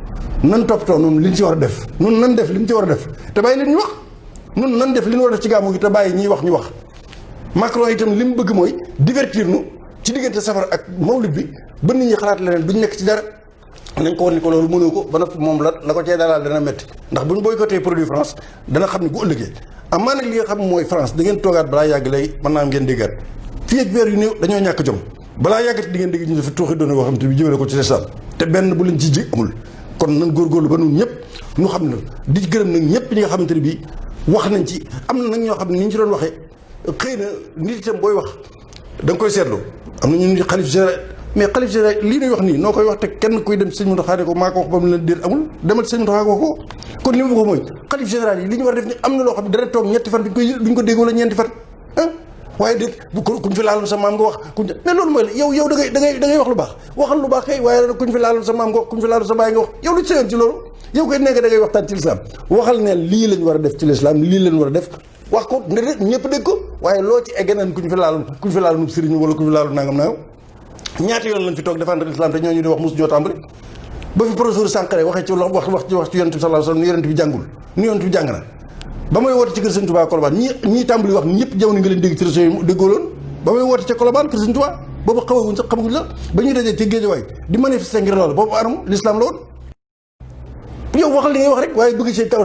nan toppatoo noonu li ñu ci war a def nun nan def li ñu ci war a def te bàyyi leen ñu wax nun nan def li ñu war a def ci gàmmu gi te bàyyi ñiy wax ñu wax Macron itam li mu bëgg mooy divertir nu ci diggante safar ak mawlid bi ba nit ñi xalaat leneen duñ nekk ci dara nañ ko war ni ko loolu mënoo ko ba noppi moom la ko cee dalal dana métti ndax buñ boycotté produit France dana xam ne bu ëllëgee amaa nag li nga xam mooy France da ngeen toogaat balaa yàgg lay mën naa am ngeen déggaat fii ak weer yu néew dañoo ñàkk jom balaa yàggati di ngeen dégg ñu dafa tuuxi doone boo xam te bi jëmale ko ci lislaam te benn bu leen ci ji amul kon nan góorgóorlu ba nun ñëpp ñu xam ne di gërëm nag ñëpp ñi nga xamante ne bii wax nañ ci am na nag ñoo xam ne ni ñu ci doon waxee xëy na nit itam booy wax da nga koy seetlu am na ñu ni xalif général mais xalif général lii nuy wax nii noo koy wax te kenn kuy dem ci sëñ Mountakha ne ko maa ko wax ba mu leen déet amul demal ci sëñ Mountakha wax ko kon li ma bëgg mooy xalif général yi li ñu war a def ni am na loo xam ne dara toog ñetti fan duñ ko dégg wala ñeenti fan ah waaye déet kuñ fi laaloon sa maam nga wax mais loolu mooy la yow da ngay wax lu baax waxal lu baax kay waaye kuñ fi laaloon sa maam nga wax kuñ fi laaloon sa baay nga wax yow lu ci sëyoon ci loolu yow koy nekk da ngay waxtaan ci lislaam waxal ne lii lañ war a def ci lislaam lii lañ war a def wax ko ne ñëpp dégg ko waaye loo ci egg naan kuñ fi laaloon sëriñ wala kuñ fi laaloon nangam ñaata yoon lañ fi toog défendre l'islam te ñooñu di wax mosu ñoo tàmbali ba fi professeur Sankharé waxee ci wax ci yonent bi sallallahu alayhi wasallam ni yonent bi jàngul ni yonent bi jàng na ba may woote ci kër Sëñ Tuubaa Colobane ñii tàmbali wax ñëpp jamono nga leen dégg ci réseau yi déggoo loon ba may woote ca Colobane kër Sëñ Tuubaa boobu xamaguñ sax xamaguñ la ba ñuy dajee ci Géejawaay di manifester ngir loolu boobu anam l'islam la woon yow waxal li ngay wax rek waaye bëgg ci kaw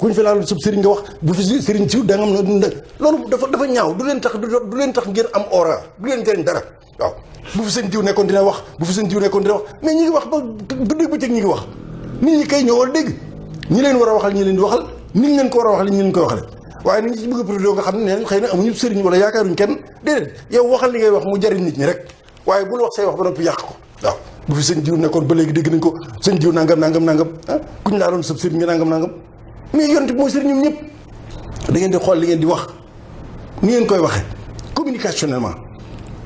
kuñ fi laal sub sëriñ nga wax bu fi sëriñ si da nga am na loolu dafa ñaaw du leen tax ngeen am aura du leen jëriñ dara waaw bu fi seen diw nekkoon dina wax mais ñi ngi wax ba guddi bëccëg ñi ngi wax nit ñi kay ñoo war a dégg ñi leen war a waxal ñi leen di waxal nit ñi leen ko war a waxal ñi leen koy waxale waaye nit ñi ci bëgg a produit nga xam ne neen xëy na amuñu sëriñ wala yaakaaruñ kenn déedéet yow waxal li ngay wax mu jariñ nit ñi rek waaye bul wax say wax ba noppi yàq ko waaw bu fi seen diw nekkoon ba léegi dégg nañ ko seen diw nangam kuñ laa doon sab sëriñ nga nangam mais yonent bi mooy sëriñ ñoom ñëpp da ngeen di xool li ngeen di wax ni ngeen koy waxee communicationnellement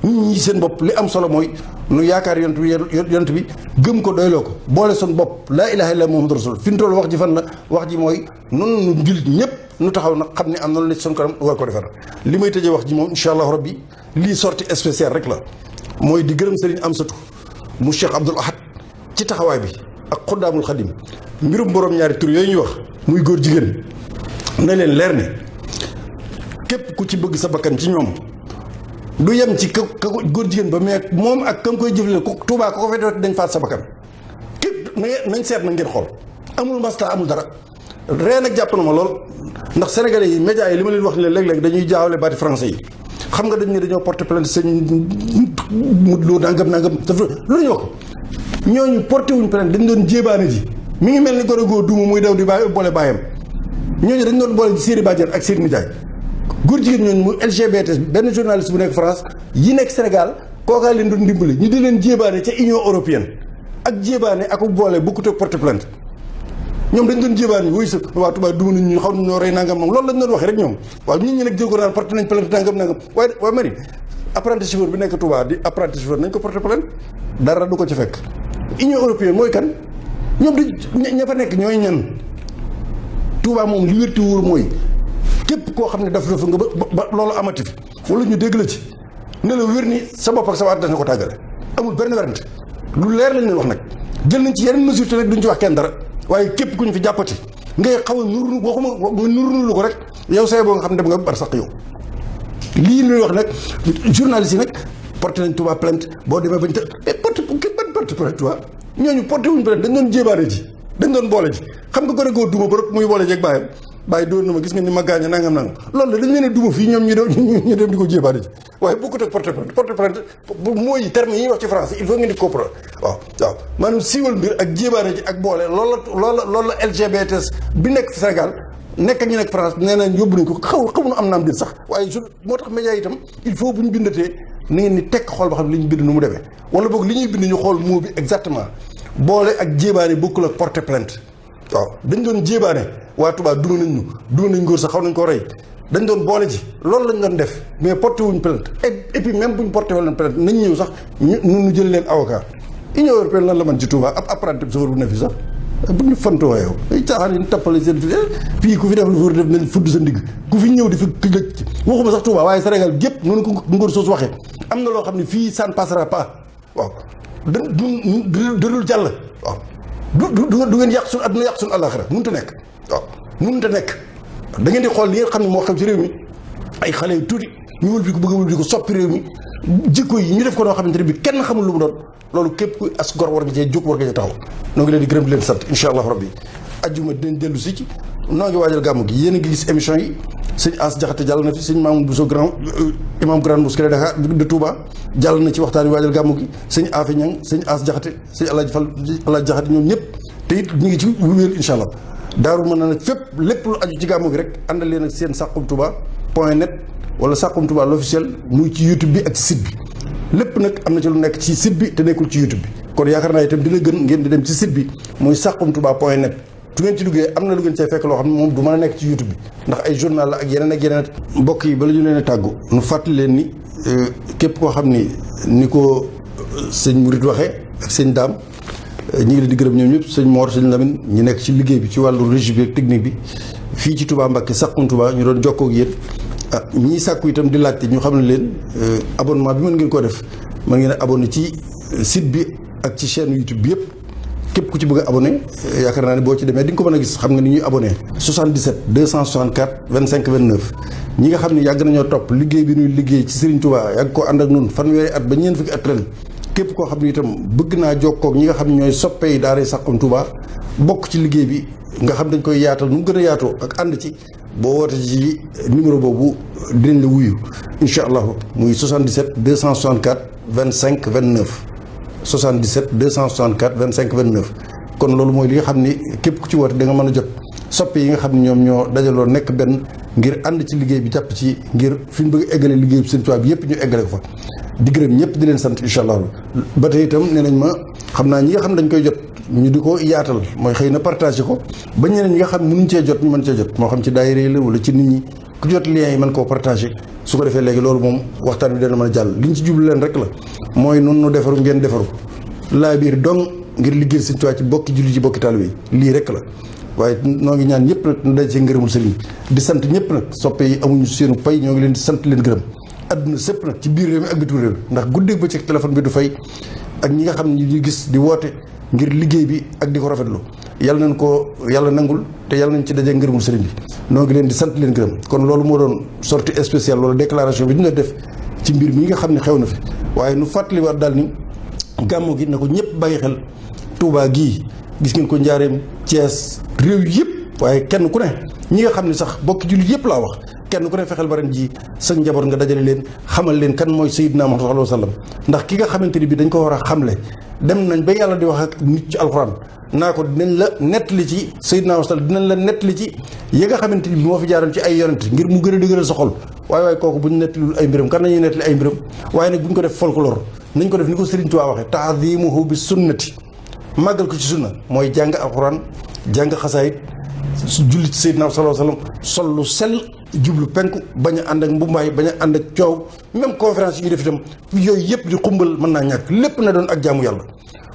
nit ñi seen bopp li am solo mooy nu yaakaar yonent bi gëm ko doyloo ko boole son bopp laa ilaha illa muhammadu rasul fi ñu toll wax ji fan la wax ji mooy noonu nu jullit ñëpp nu taxaw nag xam ne am na lu ne ci son kanam war ko defar li may tëjee wax ji moom incha allahu rabbi lii sortie spéciale rek la mooy di gërëm sëriñ Amsatu mu Cheikh Abdoul Ahad ci taxawaay bi ak xuddaamul xadim mbirum borom ñaari tur yooyu ñuy wax muy góor jigéen na leen leer ne képp ku ci bëgg sa bakkan ci ñoom du yem ci ka góor jigéen ba mais moom ak kam koy jëfle ku Tuubaa ko fay dañ faat sa bakkan képp nañ seet na ngeen xool amul masta amul dara ree nag jàpp na ma lool ndax sénégalais yi médias yi li ma leen wax ne léeg-léeg dañuy jaawale baati français yi xam nga dañ ne dañoo porté plainte sëñ Modou Lo nangam dafa lu ñu wax ñooñu porté wuñ plainte dañ doon jéebaane ji mi ngi mel ni gone goo duuma muy daw di boole bàyyam ñooñu dañ doon boole ci Siri Badiane ak Siri Ndiaye góor jigéen ñooñu mu LGBT benn journaliste bu nekk France yi nekk Sénégal kookaa leen doon dimbali ñu di leen jéebaane ca Union européenne ak jéebaane ak boole bokkut ak porté plainte ñoom dañ doon jébaane wuy sa waa Touba duma nañ ñu xaw na ñoo rey nangam moom loolu lañ doon waxee rek ñoom waaw nit ñi nag jël ko naan porté nañ plainte nangam waaye mari apprenti chauffeur bi nekk Touba di apprenti chauffeur nañ ko porté plainte dara du ko ci fekk Union européenne mooy kan ñoom di ña fa nekk ñooy ñan Touba moom li wérti wóor mooy képp koo xam ne daf fa nga ba loolu amati fi wala ñu dégg la ci ne la wér ni sa bopp ak sa waat dana ko tàggale amul benn werante lu leer lañ leen wax nag jël nañ ci yeneen mesure te rek duñ ci wax kenn dara waaye képp ku ñu fi jàppati ngay xaw a nuru waxuma nga nuru lu ko rek yow say boo nga xam ne dem nga bar sax yow lii ñuy wax nag journaliste yi nag porté nañ Touba plainte boo demee bañ te porte plainte Touba ñooñu porté wuñ plainte dañ doon jébaane ji dañ doon boole ji xam nga gone goo duma ba rek muy boole jeeg bàyyam bàyyi doon na ma gis nga ni ma gaañe nangam loolu la dañ leen a duma fii ñoom ñu dem di ko jébaane ji waaye bokkut ak porte plainte mooy terme yi ñuy wax ci français il faut ngeen di comprendre waaw maanaam siiwal mbir ak jébaane ji ak boole loolu la LGBT bi nekk Sénégal nekk ak ñu nekk France nee nañ yóbbu nañ ko xamuñu am naam dir sax waaye moo tax média yi itam il faut bu ñu bindatee na ngeen ni tekk xool ba xam li ñu bind nu mu demee wala boog li ñuy bind ñu xool mot bi exactement boole ak jébaane bokkul ak porte plainte waaw dañ doon jébaane waa Touba duma nañ ngóor sax xaw nañ ko rey dañ doon boole ji loolu lañ doon def mais porté wuñ plainte et puis même buñ porté wala plainte nañ ñëw sax ñu jël leen avocat Union européenne lan la man ci Touba ab apprenti chauffeur bu ne fi sax bu ñu fantoo yow ay caaxaan yi ñu tappale seen fii ku fi def lu fa def nañ fudd sa ndigg ku fi ñëw di fi lëj waxuma sax Touba waaye Sénégal gépp noonu ko ngóor soos waxee am na loo xam ne fii ça ne passera pas waaw dudul jàll waaw du ngeen yàq suñu àdduna yàq suñu àllaaxira mënut a nekk waaw mënut a nekk da ngeen di xool li nga xam ne moo xew ci réew mi ay xale yu tuuti ñu wël bi ko bëgg a wël bi ko soppi réew mi jikko yi ñu def ko noo xamante ne bi kenn xamul lu mu doon loolu képp ku as gor war nga cee jóg war nga cee taxaw noo ngi leen di gërëm di leen sant incha allah rabbi ajjuma dinañ dellu si ci noo ngi waajal gàmmu gi yéen a ngi gis émission yi sëñ As Jaxate jàll na fi sëñ Mamoun Bousso grand imam grande mosquée de Dakar de Touba jàll na ci waxtaan wi waajal gàmmu gi sëñ Afi Ñang sëñ As Jaxate sëñ Alaaji Fall Alaaji Jaxate ñoom ñëpp te it ñu ngi ci wéyal incha allah daaru mën na nag fépp lépp lu aju ci gàmmu gi rek àndal leen ak seen Saxum Touba .net wala Saxum Touba l'officiel muy ci YouTube bi ak ci site bi lépp nag am na ci lu nekk ci site bi te nekkul ci YouTube bi kon yaakaar naa itam dina gën ngeen di dem ci site bi muy Saxum Touba .net su ngeen ci duggee am na lu ngeen cay fekk loo xam ne moom du mën a nekk ci YouTube bi ndax ay journal la ak yeneen mbokk yi bala ñu leen a tàggu nu fàttali leen ni képp koo xam ni ko sëñ Murit waxee ak sëñ Daam ñi ngi leen di gërëm ñoom ñëpp sëñ Mor sëñ Lamine ñi nekk ci liggéey bi ci wàllu régie bi ak technique bi fii ci Touba Mbacké Saxum Touba ñu doon jokkoo ak yéen ñii sàkku itam di laajte ñu xam ne leen abonnement bi mën ngeen koo def mën ngeen a abonné ci site bi ak ci chaîne YouTube bi yëpp képp ku ci bëgg a abonné yaakaar naa ne boo ci demee di nga ko mën a gis xam nga ni ñuy abonné 77 264 25 29 ñi nga xam ne yàgg nañoo topp liggéey bi ñuy liggéey ci Serigne Touba yàgg ko ànd ak nun fanweeri at ba ñeent fukki at ren képp koo xam ne itam bëgg naa jokkoo ak ñi nga xam ne ñooy soppee daara Saxum Touba bokk ci liggéey bi nga xam dañ koy yaatal nu mu gën a yaatoo ak ànd ci boo woote ci numéro boobu dinañ la wuyu incha allah muy 77 264 25 29 77 264 25 29 kon loolu mooy li nga xam ni képp ku ci woote da nga mën a jot soppe yi nga xam ne ñoom ñoo dajaloo nekk benn ngir ànd ci liggéey bi jàpp ci ngir fi ñu bëgg eggale liggéey bi Sëñ Tuubaa bi yëpp ñu eggale ko fa di gërëm ñëpp di leen sant incha allah ba tey itam nee nañ ma xam naa ñi nga xam ne dañ koy jot ñu di ko yaatal mooy xëy na partagé ko ba ñeneen ñi nga xam ne mënuñ cee jot ñu mën cee jot moo xam ci daayira yi la wala ci nit ñi ku jot lien yi mën koo partagé su ko defee léegi loolu moom waxtaan bi dana mën a jàll li ñu ci jublu leen rek la mooy noonu nu defaru ngeen defaru laa biir dong ngir liggéey Sëñ Tuubaa ci bokki julli ci bokki taalibe yi lii rek la waaye noo ngi ñaan ñëpp nag na daje ci ngërëmul sëriñ di sant ñëpp nag soppe yi amuñu seenu pay ñoo ngi leen di sant leen gërëm adduna sépp nag ci biir réew mi ak bitim réew ndax guddeeg ba ci téléphone bi du fay ak ñi nga xam ne ñu gis di woote ngir liggéey bi ak di ko rafetlu yàlla nañ ko yàlla nangul te yàlla nañ ci daje ngërëmul sëriñ bi noo ngi leen di sant leen gërëm kon loolu moo doon sortie spéciale wala déclaration bi ñu la def ci mbir mi nga xam ne xew na fi waaye nu fàttaliwaat daal ni gàmmu gi na ko ñëpp bàyyi xel Touba gii gis ngeen ko Njaareem Thiès réew yi yëpp waaye kenn ku ne ñi nga xam ne sax bokki jullit yëpp laa wax kenn ku ne fexeel ba ren ji sa njaboot nga dajale leen xamal leen kan mooy Seydina Muhammad sallallahu alayhi wa sallam ndax ki nga xamante ni bi dañ ko war a xamle dem nañ ba yàlla di wax ak nit ci alxuraan naa ko dinañ la nettali ci Seydina Muhammad dinañ la nettali ci yi nga xamante ni bi moo fi jaaroon ci ay yonent ngir mu gën a dëgëral sa xol waaye kooku bu ñu nettalul ay mbiram kan nañuy nettali ay mbiram waaye nag bu ñu ko def folklore nañ ko def ni ko Serigne Touba waxee ta'zimuhu bi sunnati màggal ko ci sunna mooy jàng alxuraan jàng xasaayit jullit Seydina sallallahu alayhi wasallam sol lu sell jublu penku bañ a ànd ak mbumbaay bañ a ànd ak coow même conférence yi ñu def itam yooyu yëpp di xumbal mën naa ñàkk lépp na doon ak jaamu yàlla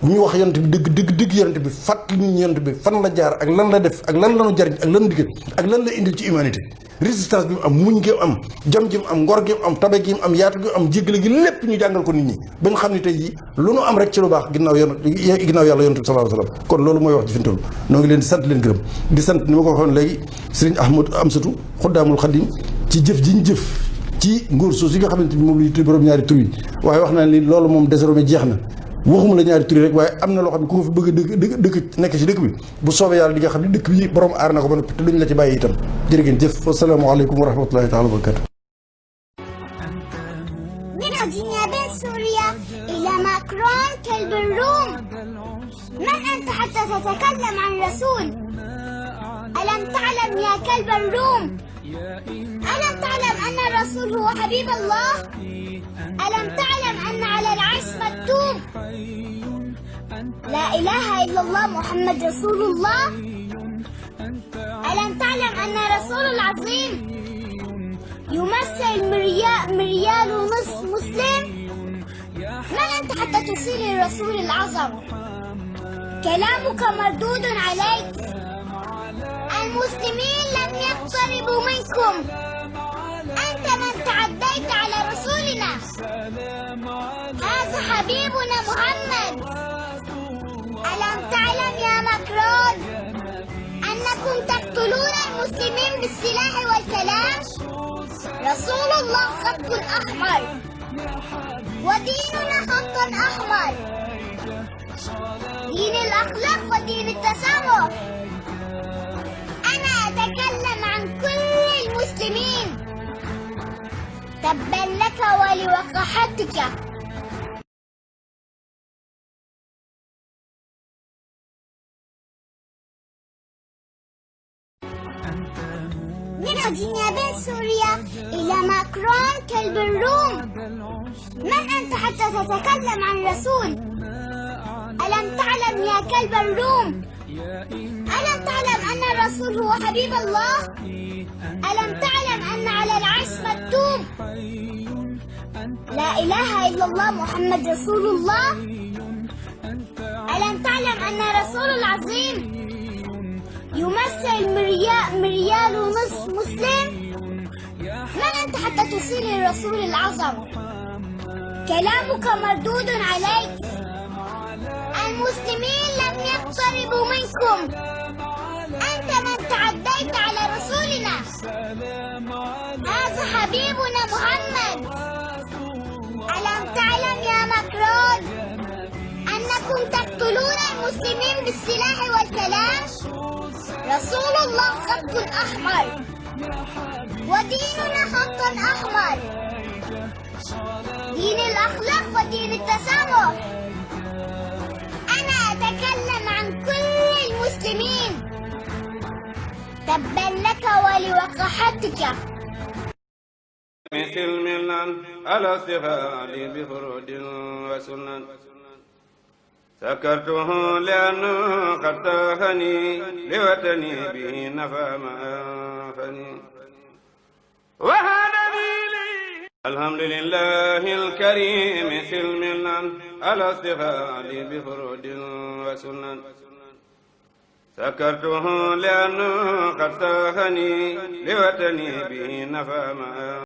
bu ñu wax yonent bi dëgg yonent bi fàttali ñu yonent bi fan la jaar ak lan la def ak lan la ñu jariñ ak lan digg ak lan la indil ci humanité résistance bi mu am muñ gi am jom ji mu am ngor gi mu am tabe gi mu am yaatu gi mu am jéggale gi lépp ñu jàngal ko nit ñi ba ñu xam ne tey jii lu nu am rek ci lu baax ginnaaw yàlla yonent bi sallallahu alayhi wasallam kon loolu mooy wax ci fi mu toll noo ngi leen di sant leen gërëm di sant ni ma ko waxoon léegi Serigne Ahmadou Amsatou Xuddaamul Xadim ci jëf ji ñu jëf ci ngóor soosu yi nga xamante ni moom la ñu tudd borom ñaari tur yi waaye wax naa ni loolu moom désormais jeex na waxuma la ñaari tur rek waaye am na loo xam ne ku ko fi bëgg a dëkk nekk ci dëkk bi bu soobee yàlla di nga xam ne dëkk bi borom aar na ko ba noppi te duñ la ci bàyyi itam jërë ngeen jëf wasalaamaaleykum wa rahmatullahi taala wa barakatu من أجنبي سوريا إلى ماكرون كلب الروم من أنت حتى تتكلم عن رسول ألم تعلم يا كلب الروم ألم تعلم أن الرسول هو حبيب الله ألم تعلم أن على العرش مكتوب لا إله إلا الله محمد رسول الله ألم تعلم أن رسول العظيم يمثل مريال ونصف مسلم من أنت حتى تصير الرسول العظم كلامك مردود عليك المسلمين لم يقتربوا منكم أنت من تعديت على رسولنا هذا حبيبنا محمد ألم تعلم يا مكرون أنكم تقتلون المسلمين بالسلاح والكلام رسول الله خط أحمر وديننا خط أحمر دين الأخلاق ودين التسامح أنا أتكلم عن كل المسلمين تبا لك ولوقحتك من أجنبي سوريا إلى ماكرون كلب الروم من أنت حتى تتكلم عن رسول ألم تعلم يا كلب الروم ألم تعلم أن الرسول هو حبيب الله ألم تعلم أن على العرش مكتوب لا إله إلا الله محمد رسول الله ألم تعلم أن رسول العظيم يمثل مريال ونصف مسلم من أنت حتى تصير الرسول العظم كلامك مردود عليك المسلمين لم يقتربوا منكم أنت من تعديت على رسولنا هذا حبيبنا محمد ألم تعلم يا مكرون أنكم تقتلون المسلمين بالسلاح والكلام رسول الله خط أحمر وديننا خط أحمر دين الأخلاق ودين التسامح أنا أتكلم عن كل المسلمين تبا لك ولوقحتك مثل منا على استفاد بفرود وسنن سكرته لأنه قد تاهني لوطني به نفى ما أنفني وهذا لي الحمد لله الكريم سلمنا على استفاد بفرود وسنن سكرته لأنه قد تاهني لوطني به نفى ما